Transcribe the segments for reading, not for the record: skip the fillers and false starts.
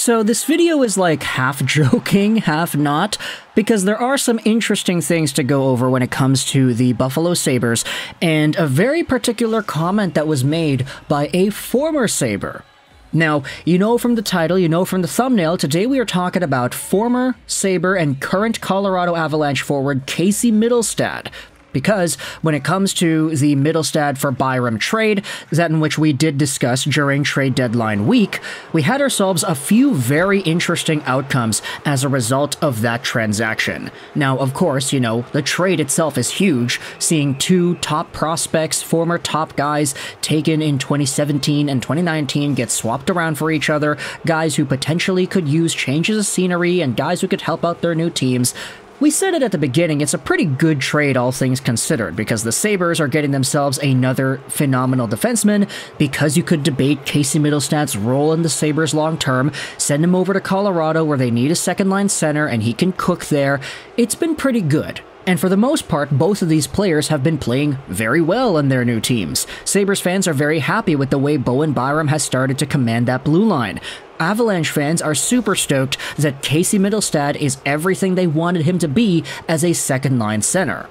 So this video is like half joking, half not, because there are some interesting things to go over when it comes to the Buffalo Sabres, and a very particular comment that was made by a former Sabre. Now, you know from the title, you know from the thumbnail, today we are talking about former Sabre and current Colorado Avalanche forward Casey Mittelstadt. Because when it comes to the Mittelstadt for Byram trade, that in which we did discuss during trade deadline week, we had ourselves a few very interesting outcomes as a result of that transaction. Now, of course, you know, the trade itself is huge, seeing two top prospects, former top guys taken in 2017 and 2019 get swapped around for each other, guys who potentially could use changes of scenery and guys who could help out their new teams. We said it at the beginning, it's a pretty good trade all things considered, because the Sabres are getting themselves another phenomenal defenseman, because you could debate Casey Mittelstadt's role in the Sabres long term, send him over to Colorado where they need a second line center and he can cook there. It's been pretty good. And for the most part, both of these players have been playing very well in their new teams. Sabres fans are very happy with the way Bowen Byram has started to command that blue line. Avalanche fans are super stoked that Casey Mittelstadt is everything they wanted him to be as a second-line center.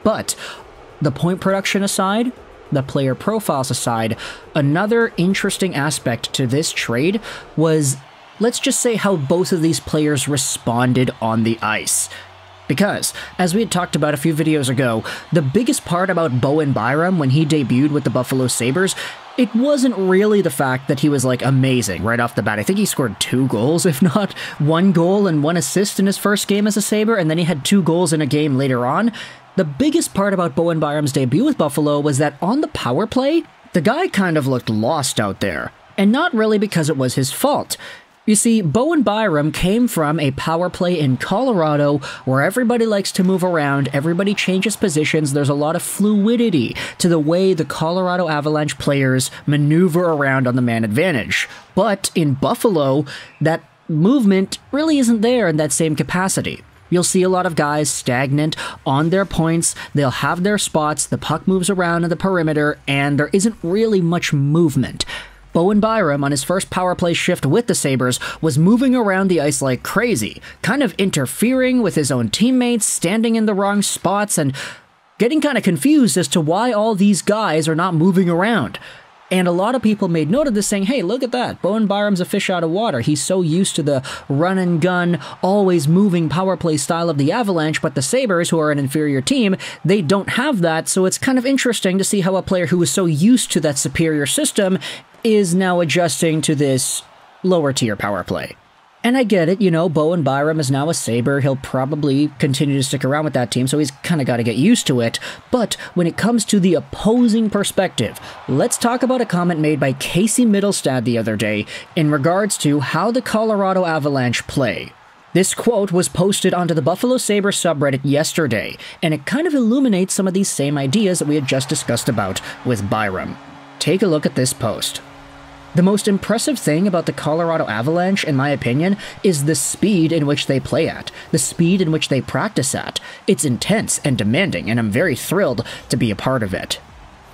But, the point production aside, the player profiles aside, another interesting aspect to this trade was, let's just say, how both of these players responded on the ice. Because, as we had talked about a few videos ago, the biggest part about Bowen Byram when he debuted with the Buffalo Sabres, it wasn't really the fact that he was, like, amazing right off the bat. I think he scored 2 goals, if not 1 goal and 1 assist in his first game as a Sabre, and then he had 2 goals in a game later on. The biggest part about Bowen Byram's debut with Buffalo was that on the power play, the guy kind of looked lost out there. And not really because it was his fault. You see, Bowen Byram came from a power play in Colorado where everybody likes to move around, everybody changes positions, there's a lot of fluidity to the way the Colorado Avalanche players maneuver around on the man advantage. But in Buffalo, that movement really isn't there in that same capacity. You'll see a lot of guys stagnant on their points, they'll have their spots, the puck moves around in the perimeter, and there isn't really much movement. Bowen Byram, on his first power play shift with the Sabres, was moving around the ice like crazy, kind of interfering with his own teammates, standing in the wrong spots, and getting kind of confused as to why all these guys are not moving around. And a lot of people made note of this, saying, hey, look at that, Bowen Byram's a fish out of water. He's so used to the run-and-gun, always moving power play style of the Avalanche, but the Sabres, who are an inferior team, they don't have that, so it's kind of interesting to see how a player who was so used to that superior system is now adjusting to this lower-tier power play. And I get it, you know, Bowen Byram is now a Sabre, he'll probably continue to stick around with that team, so he's kind of got to get used to it. But when it comes to the opposing perspective, let's talk about a comment made by Casey Mittelstadt the other day in regards to how the Colorado Avalanche play. This quote was posted onto the Buffalo Sabres subreddit yesterday, and it kind of illuminates some of these same ideas that we had just discussed about with Byram. Take a look at this post. The most impressive thing about the Colorado Avalanche, in my opinion, is the speed in which they play at, the speed in which they practice at. It's intense and demanding, and I'm very thrilled to be a part of it.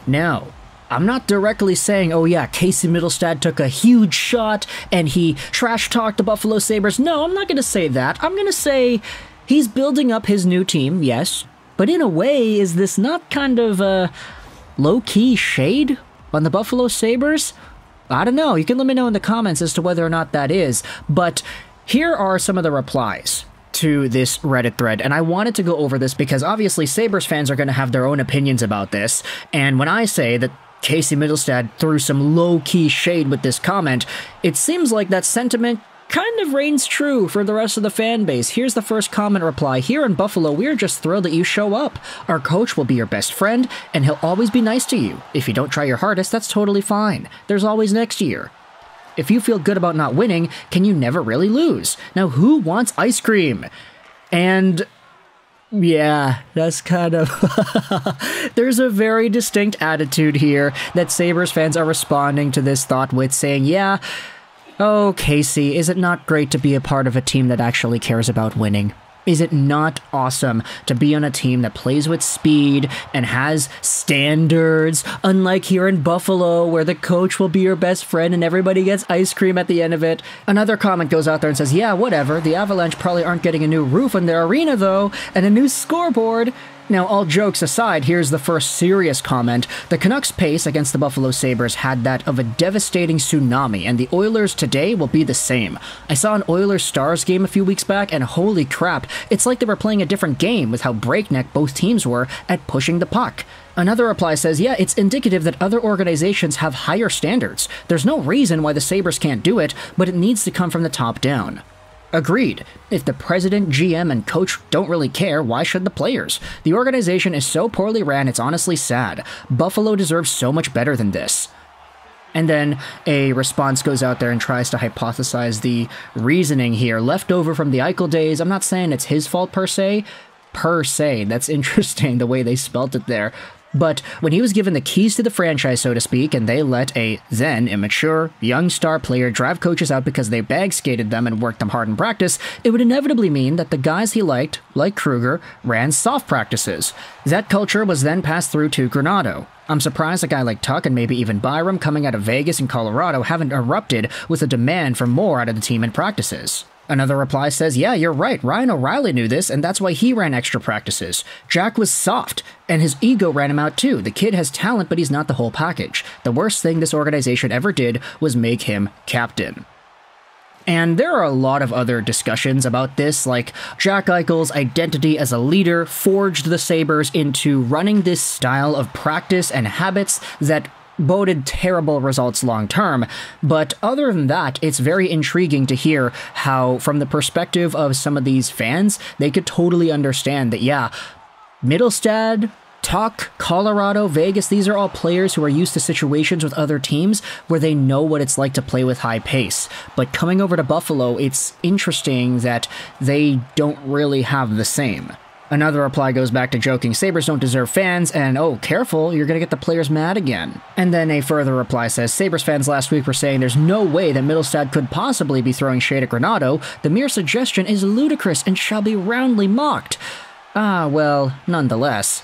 Now, I'm not directly saying, oh yeah, Casey Mittelstadt took a huge shot and he trash-talked the Buffalo Sabres. No, I'm not going to say that. I'm going to say he's building up his new team, yes, but in a way, is this not kind of a low-key shade on the Buffalo Sabres? I don't know, you can let me know in the comments as to whether or not that is, but here are some of the replies to this Reddit thread, and I wanted to go over this because obviously Sabres fans are going to have their own opinions about this, and when I say that Casey Mittelstadt threw some low-key shade with this comment, it seems like that sentiment kind of reigns true for the rest of the fan base. Here's the first comment reply. Here in Buffalo, we're just thrilled that you show up. Our coach will be your best friend, and he'll always be nice to you. If you don't try your hardest, that's totally fine. There's always next year. If you feel good about not winning, can you never really lose? Now, who wants ice cream? And yeah, that's kind of... There's a very distinct attitude here that Sabres fans are responding to this thought with, saying, yeah, oh, Casey, is it not great to be a part of a team that actually cares about winning? Is it not awesome to be on a team that plays with speed and has standards, unlike here in Buffalo, where the coach will be your best friend and everybody gets ice cream at the end of it? Another comment goes out there and says, yeah, whatever, the Avalanche probably aren't getting a new roof on their arena though, and a new scoreboard. Now, all jokes aside, here's the first serious comment. The Canucks' pace against the Buffalo Sabres had that of a devastating tsunami, and the Oilers today will be the same. I saw an Oilers-Stars game a few weeks back, and holy crap, it's like they were playing a different game with how breakneck both teams were at pushing the puck. Another reply says, yeah, it's indicative that other organizations have higher standards. There's no reason why the Sabres can't do it, but it needs to come from the top down. Agreed. If the president, GM, and coach don't really care, why should the players? The organization is so poorly ran, it's honestly sad. Buffalo deserves so much better than this. And then a response goes out there and tries to hypothesize the reasoning here, left over from the Eichel days. I'm not saying it's his fault per se. That's interesting, the way they spelt it there. But when he was given the keys to the franchise, so to speak, and they let a then immature, young star player drive coaches out because they bag skated them and worked them hard in practice, it would inevitably mean that the guys he liked, like Kruger, ran soft practices. That culture was then passed through to Granato. I'm surprised a guy like Tuck and maybe even Byram coming out of Vegas and Colorado haven't erupted with a demand for more out of the team in practices. Another reply says, yeah, you're right, Ryan O'Reilly knew this, and that's why he ran extra practices. Jack was soft, and his ego ran him out too. The kid has talent, but he's not the whole package. The worst thing this organization ever did was make him captain. And there are a lot of other discussions about this, like Jack Eichel's identity as a leader forged the Sabres into running this style of practice and habits that boded terrible results long term. But other than that, it's very intriguing to hear how, from the perspective of some of these fans, they could totally understand that, yeah, Mittelstadt, Tuck, Colorado, Vegas, these are all players who are used to situations with other teams where they know what it's like to play with high pace. But coming over to Buffalo, it's interesting that they don't really have the same. Another reply goes back to joking, Sabres don't deserve fans, and oh, careful, you're gonna get the players mad again. And then a further reply says, Sabres fans last week were saying there's no way that Mittelstadt could possibly be throwing shade at Granato. The mere suggestion is ludicrous and shall be roundly mocked. Ah, well, nonetheless.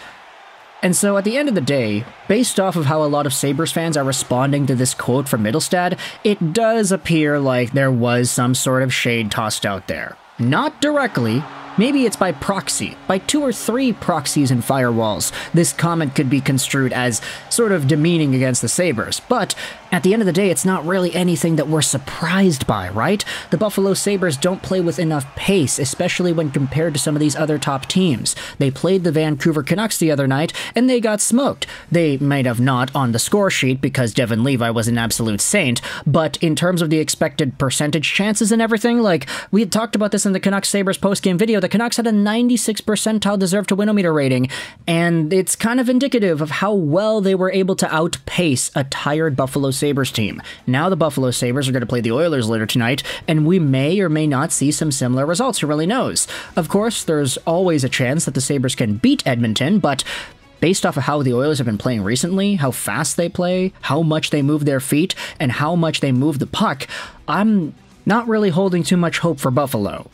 And so at the end of the day, based off of how a lot of Sabres fans are responding to this quote from Mittelstadt, it does appear like there was some sort of shade tossed out there. Not directly. Maybe it's by proxy, by 2 or 3 proxies and firewalls. This comment could be construed as sort of demeaning against the Sabres, but at the end of the day, it's not really anything that we're surprised by, right? The Buffalo Sabres don't play with enough pace, especially when compared to some of these other top teams. They played the Vancouver Canucks the other night, and they got smoked. They might have not on the score sheet because Devin Levi was an absolute saint, but in terms of the expected percentage chances and everything, like, we had talked about this in the Canucks-Sabres postgame video, the Canucks had a 96 percentile deserve-to-win-o-meter rating, and it's kind of indicative of how well they were able to outpace a tired Buffalo Sabres team. Now the Buffalo Sabres are going to play the Oilers later tonight, and we may or may not see some similar results, who really knows? Of course, there's always a chance that the Sabres can beat Edmonton, but based off of how the Oilers have been playing recently, how fast they play, how much they move their feet, and how much they move the puck, I'm not really holding too much hope for Buffalo.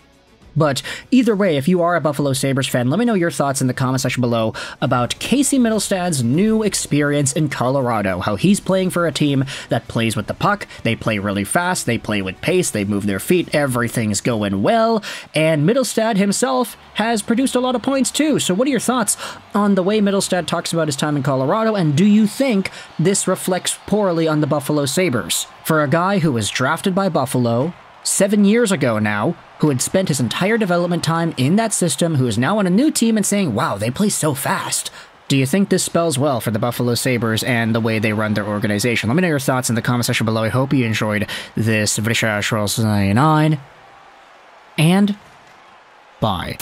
But either way, if you are a Buffalo Sabres fan, let me know your thoughts in the comment section below about Casey Mittelstadt's new experience in Colorado, how he's playing for a team that plays with the puck, they play really fast, they play with pace, they move their feet, everything's going well, and Mittelstadt himself has produced a lot of points too. So what are your thoughts on the way Mittelstadt talks about his time in Colorado, and do you think this reflects poorly on the Buffalo Sabres? For a guy who was drafted by Buffalo 7 years ago now, who had spent his entire development time in that system, who is now on a new team and saying, wow, they play so fast. Do you think this spells well for the Buffalo Sabres and the way they run their organization? Let me know your thoughts in the comment section below. I hope you enjoyed this video, and bye.